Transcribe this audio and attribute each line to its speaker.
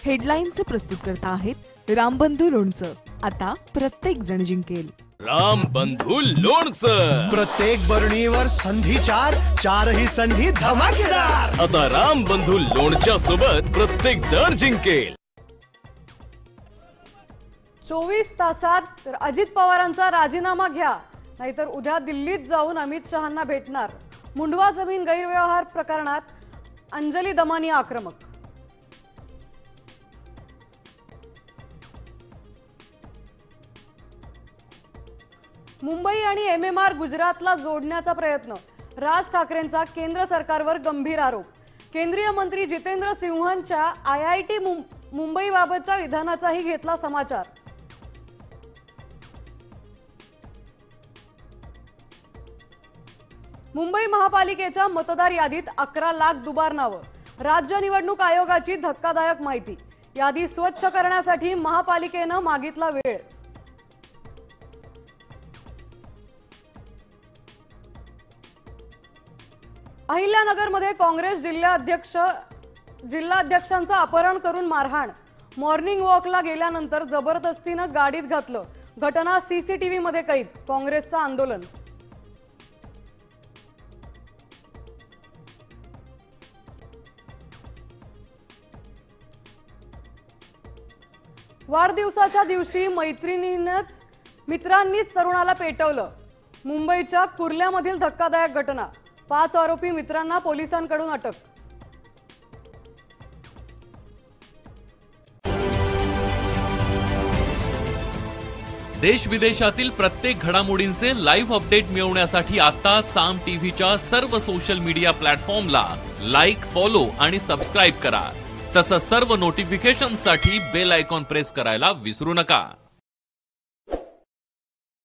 Speaker 1: हेडलाईन्सचे प्रस्तुत करता आहेत रामबंधू लोणचं। आता प्रत्येक जण जिंकेल।
Speaker 2: रामबंधू लोणचं,
Speaker 3: प्रत्येक बरणीवर संधी चार, चारही संधी धमाकेदार।
Speaker 2: आता रामबंधू लोणच्या सोबत प्रत्येक जण जिंकेल।
Speaker 4: 24 तासात तर अजित पवारांचा राजीनामा घ्या, नाहीतर उद्या दिल्लीत जाऊन अमित शहांना भेटणार। मुंडवा जमीन गैरव्यवहार प्रकरणात अंजली दमानी आक्रमक। मुंबई आणि MMR गुजरातला जोडण्याचा प्रयत्न, राज ठाकरेंचा केंद्र सरकारवर गंभीर आरोप। केंद्रीय मंत्री जितेंद्र सिंहांच्या IIT मुंबईबाबतच्या विधानाचाही घेतला समाचार। मुंबई महापालिकेच्या मतदार यादीत 11 लाख दुबार नावं। राज्य निवडणूक आयोगाची धक्कादायक माहिती, यादी स्वच्छ करण्यासाठी महापालिकेनं मागितला वेळ। अहिल्यानगरमध्ये काँग्रेस जिल्हाध्यक्षांचं अपहरण करून मारहाण। मॉर्निंग वॉकला गेल्यानंतर जबरदस्तीनं गाडीत घातलं, घटना CCTV मध्ये कैद। काँग्रेसचं आंदोलन। वाढदिवसाच्या दिवशी मित्रांनीच तरुणाला पेटवलं। मुंबईच्या कुर्ल्यामधील धक्कादायक घटना, 5 आरोपी मित्रांना पोलिसांकडून अटक।
Speaker 5: देश विदेशातील प्रत्येक घडामोडींचे लाईव्ह अपडेट मिळवण्यासाठी आता साम टीव्हीच्या सर्व सोशल मीडिया प्लॅटफॉर्मला लाईक, फॉलो आणि सबस्क्राइब करा। तसंच सर्व नोटिफिकेशनसाठी बेल आयकॉन प्रेस करायला विसरू नका।